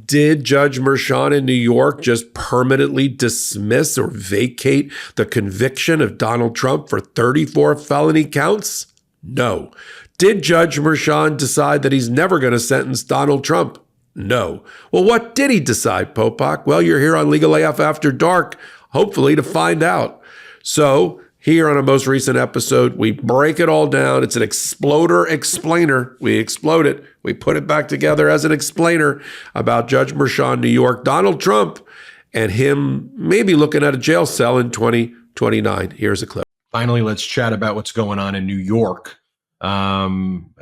Did Judge Merchan in New York just permanently dismiss or vacate the conviction of Donald Trump for 34 felony counts? No. Did Judge Merchan decide that he's never going to sentence Donald Trump? No. Well, what did he decide, Popok? Well, you're here on Legal AF After Dark, hopefully to find out. So here on a most recent episode, we break it all down. It's an exploder explainer. We explode it. We put it back together as an explainer about Judge Merchan, New York, Donald Trump, and him maybe looking at a jail cell in 2029. Here's a clip. Finally, let's chat about what's going on in New York. Some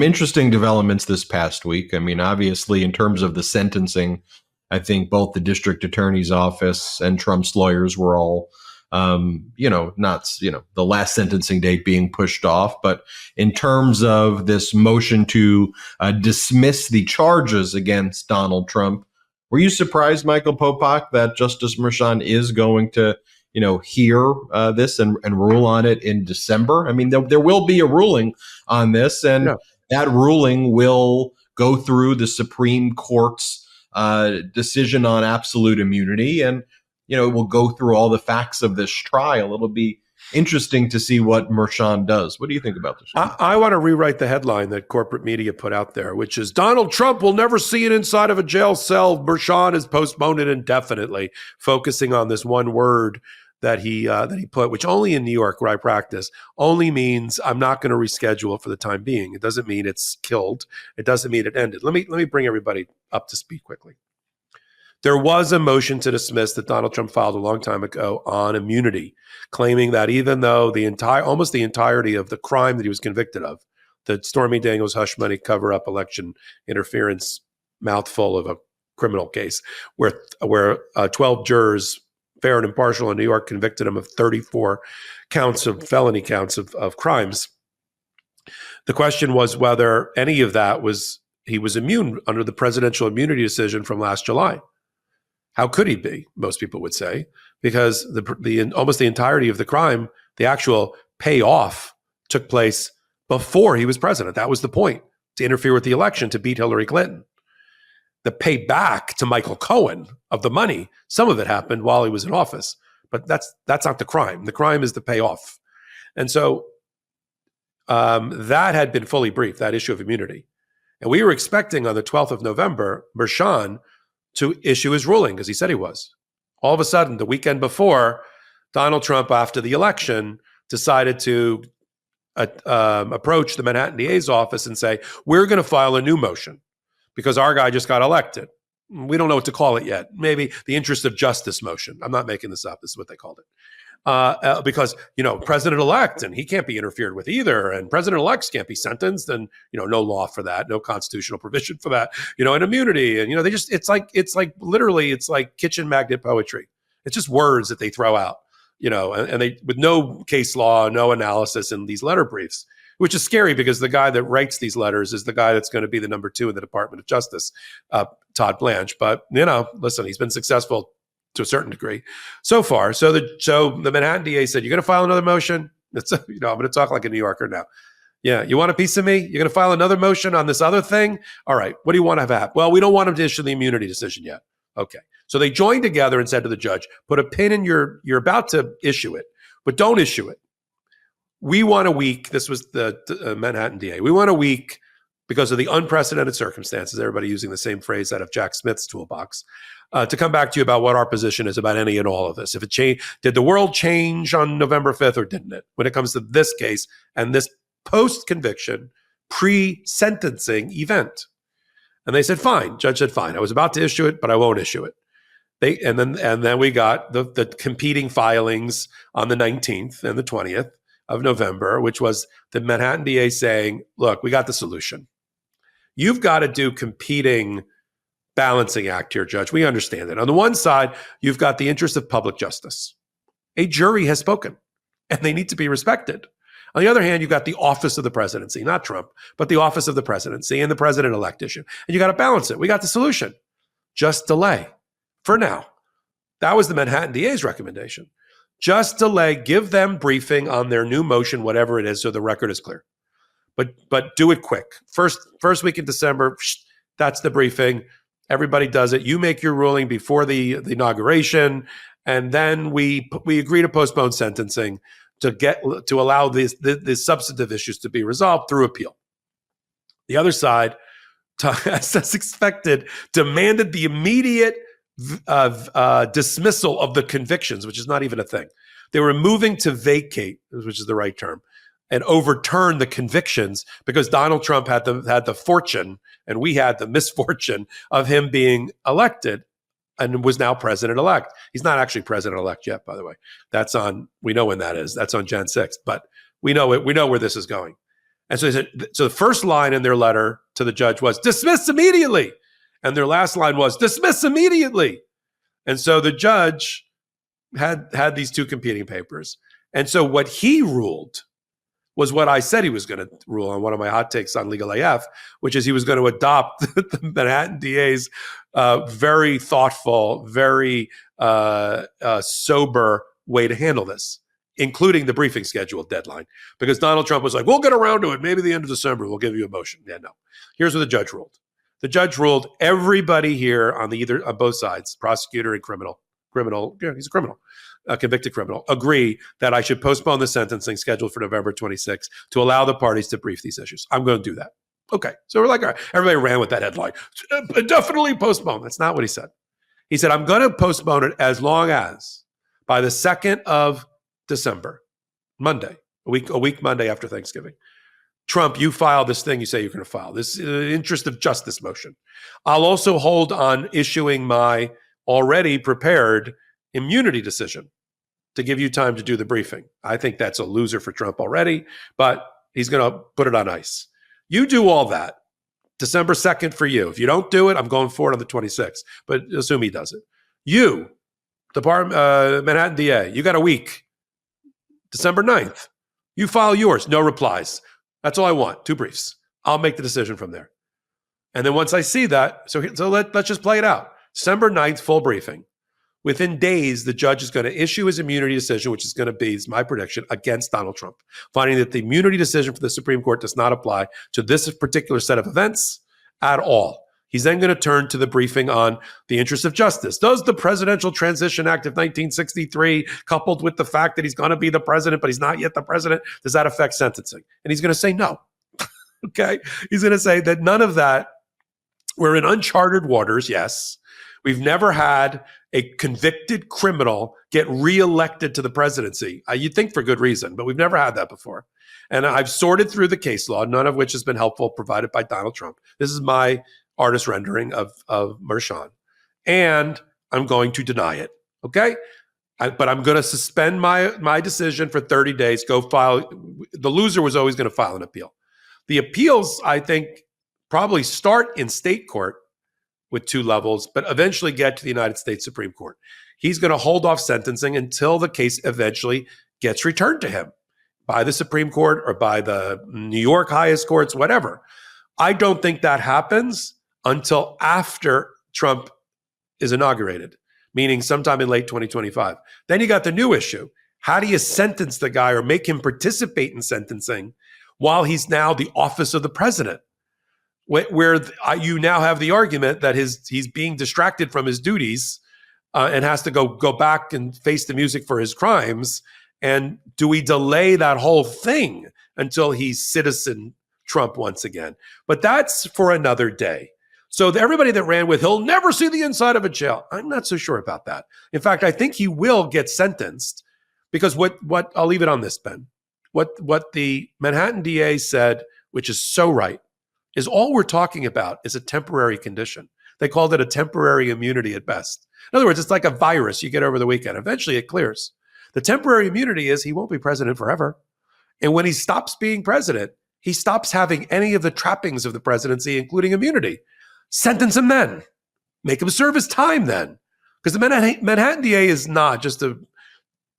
interesting developments this past week. I mean, obviously, in terms of the sentencing, I think both the district attorney's office and Trump's lawyers were all not, the last sentencing date being pushed off. But in terms of this motion to dismiss the charges against Donald Trump, were you surprised, Michael Popok, that Justice Merchan is going to, hear this and rule on it in December? I mean, there will be a ruling on this, and that ruling will go through the Supreme Court's decision on absolute immunity, and it will go through all the facts of this trial. It'll be interesting to see what Merchan does. What do you think about this? I want to rewrite the headline that corporate media put out there, which is Donald Trump will never see it inside of a jail cell. Merchan has postponed it indefinitely, focusing on this one word that he put, which only in New York, where I practice, only means I'm not going to reschedule it for the time being. It doesn't mean it's killed. It doesn't mean it ended. Let me bring everybody up to speed quickly. There was a motion to dismiss that Donald Trump filed a long time ago on immunity, claiming that even though almost the entirety of the crime that he was convicted of, the Stormy Daniels hush money cover-up election interference mouthful of a criminal case, where 12 jurors, fair and impartial in New York, convicted him of 34 counts of felony counts of crimes. The question was whether any of that he was immune under the presidential immunity decision from last July. How could he be? Most people would say, because almost the entirety of the crime, the actual payoff, took place before he was president. That was the point, to interfere with the election to beat Hillary Clinton. The payback to Michael Cohen of the money, some of it happened while he was in office, but that's not the crime. The crime is the payoff. And so that had been fully briefed, that issue of immunity. And we were expecting on the 12th of November, Merchan to issue his ruling, because he said he was. All of a sudden, the weekend before, Donald Trump, after the election, decided to approach the Manhattan DA's office and say, we're going to file a new motion because our guy just got elected. We don't know what to call it yet. Maybe the interest of justice motion. I'm not making this up. This is what they called it. Because, president-elect, and he can't be interfered with either, and president-elects can't be sentenced, and, no law for that, no constitutional provision for that, and immunity. And, it's like kitchen magnet poetry. It's just words that they throw out, and they, with no case law, no analysis in these letter briefs, which is scary because the guy that writes these letters is the guy that's going to be the number 2 in the Department of Justice, Todd Blanche. But, listen, he's been successful to a certain degree so far. So the Manhattan DA said, you're going to file another motion? I'm going to talk like a New Yorker now. Yeah, you want a piece of me? You're going to file another motion on this other thing? All right, what do you want to have happen? Well, we don't want him to issue the immunity decision yet. Okay. So they joined together and said to the judge, put a pin in you're about to issue it, but don't issue it. We want a week. This was the Manhattan DA. We want a week because of the unprecedented circumstances, everybody using the same phrase out of Jack Smith's toolbox, to come back to you about what our position is about any and all of this. If it changed, did the world change on November 5th or didn't it? When it comes to this case and this post-conviction, pre-sentencing event. And they said, fine. Judge said, fine. I was about to issue it, but I won't issue it. And then we got the competing filings on the 19th and the 20th of November, which was the Manhattan DA saying, look, we got the solution. You've got to do competing balancing act here, Judge. We understand it. On the one side, you've got the interest of public justice. A jury has spoken, and they need to be respected. On the other hand, you've got the office of the presidency, not Trump, but the office of the presidency and the president-elect issue. And you got to balance it. We got the solution. Just delay for now. That was the Manhattan DA's recommendation. Just delay, give them briefing on their new motion, whatever it is, so the record is clear. But do it quick. First week in December, that's the briefing. Everybody does it. You make your ruling before the inauguration, and then we agree to postpone sentencing to allow these substantive issues to be resolved through appeal. The other side, as expected, demanded the immediate dismissal of the convictions, which is not even a thing. They were moving to vacate, which is the right term, and overturn the convictions because Donald Trump had the fortune, and we had the misfortune of him being elected and was now president-elect. He's not actually president-elect yet, by the way. We know when that is. That's on Jan 6th, but we know where this is going. And so the first line in their letter to the judge was, dismiss immediately. And their last line was, dismiss immediately. And so the judge had these two competing papers. And so what he ruled was what I said he was going to rule on one of my hot takes on Legal AF, which is he was going to adopt the Manhattan DA's very thoughtful, very sober way to handle this, including the briefing schedule deadline. Because Donald Trump was like, we'll get around to it. Maybe the end of December, we'll give you a motion. Yeah, no. Here's what the judge ruled. The judge ruled everybody here on both sides, prosecutor and criminal, he's a criminal, a convicted criminal, agree that I should postpone the sentencing scheduled for November 26th to allow the parties to brief these issues. I'm going to do that. Okay. So we're like, all right. Everybody ran with that headline. Definitely postpone. That's not what he said. He said, I'm going to postpone it as long as by the 2nd of December, Monday, a week Monday after Thanksgiving. Trump, you file this thing you say you're going to file, this interest of justice motion. I'll also hold on issuing my already prepared immunity decision to give you time to do the briefing. I think that's a loser for Trump already, but he's going to put it on ice. You do all that. December 2nd for you. If you don't do it, I'm going for it on the 26th, but assume he does it. You, Manhattan DA, you got a week. December 9th, you file yours, no replies. That's all I want, 2 briefs. I'll make the decision from there. And then once I see that, so let's just play it out. December 9th, full briefing. Within days, the judge is going to issue his immunity decision, which is going to be, is my prediction, against Donald Trump, finding that the immunity decision for the Supreme Court does not apply to this particular set of events at all. He's then going to turn to the briefing on the interest of justice. Does the Presidential Transition Act of 1963, coupled with the fact that he's going to be the president, but he's not yet the president, does that affect sentencing? And he's going to say no. Okay? He's going to say that none of that. We're in uncharted waters, yes. We've never had a convicted criminal get reelected to the presidency. You'd think for good reason, but we've never had that before. And I've sorted through the case law, none of which has been helpful, provided by Donald Trump. This is my artist rendering of Mershon. And I'm going to deny it, okay? But I'm going to suspend my decision for 30 days, go file. The loser was always going to file an appeal. The appeals, I think, probably start in state court with 2 levels, but eventually get to the United States Supreme Court. He's going to hold off sentencing until the case eventually gets returned to him by the Supreme Court or by the New York highest courts, whatever. I don't think that happens until after Trump is inaugurated, meaning sometime in late 2025. Then you got the new issue. How do you sentence the guy or make him participate in sentencing while he's now the office of the president? Where you now have the argument that he's being distracted from his duties and has to go back and face the music for his crimes. And do we delay that whole thing until he's citizen Trump once again? But that's for another day. So everybody that ran with, he'll never see the inside of a jail, I'm not so sure about that. In fact, I think he will get sentenced because what I'll leave it on this, Ben. What the Manhattan DA said, which is so right, is all we're talking about is a temporary condition. They called it a temporary immunity at best. In other words, it's like a virus you get over the weekend. Eventually it clears. The temporary immunity is he won't be president forever. And when he stops being president, he stops having any of the trappings of the presidency, including immunity. Sentence him then. Make him serve his time then. Because the Manhattan DA is not, just to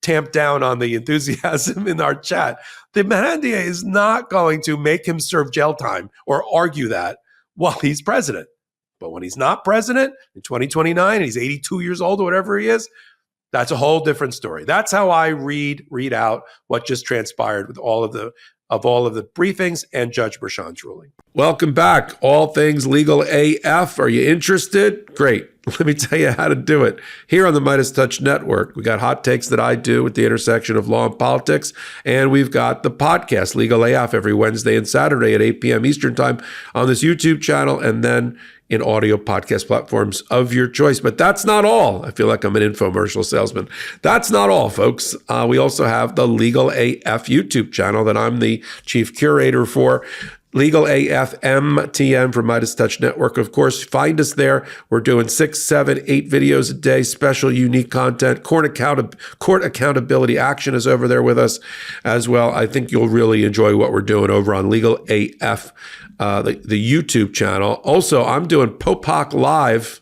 tamp down on the enthusiasm in our chat, the Manhattan DA is not going to make him serve jail time or argue that while he's president. But when he's not president in 2029 and he's 82 years old or whatever he is, that's a whole different story. That's how I read out what just transpired with all of the of all of the briefings and Judge Merchan's ruling. Welcome back. All things legal AF. Are you interested? Great. Let me tell you how to do it. Here on the MeidasTouch Network, we got hot takes that I do at the intersection of law and politics, and we've got the podcast, Legal AF, every Wednesday and Saturday at 8 p.m. Eastern Time on this YouTube channel, and then in audio podcast platforms of your choice. But that's not all. I feel like I'm an infomercial salesman. That's not all, folks. We also have the Legal AF YouTube channel that I'm the chief curator for. Legal AF MTN from MeidasTouch Network. Of course, find us there. We're doing 6, 7, 8 videos a day, special, unique content. Court accountability action is over there with us as well. I think you'll really enjoy what we're doing over on Legal AF, the YouTube channel. Also, I'm doing Popok Live.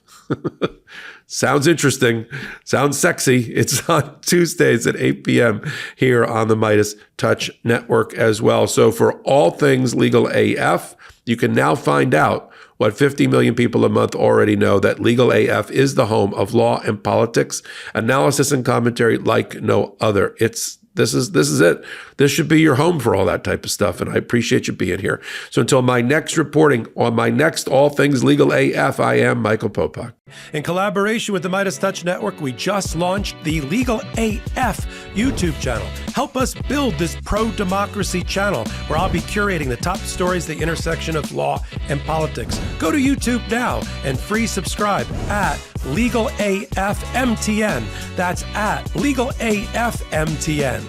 Sounds interesting. Sounds sexy. It's on Tuesdays at 8 p.m. here on the MeidasTouch Network as well. So for all things Legal AF, you can now find out what 50 million people a month already know, that Legal AF is the home of law and politics, analysis and commentary like no other. This is it. This should be your home for all that type of stuff, and I appreciate you being here. So until my next reporting on my next All Things Legal AF, I am Michael Popok. In collaboration with the MeidasTouch Network, we just launched the Legal AF YouTube channel. Help us build this pro-democracy channel where I'll be curating the top stories, the intersection of law and politics. Go to YouTube now and free subscribe at Legal AF MTN. That's at Legal AF MTN.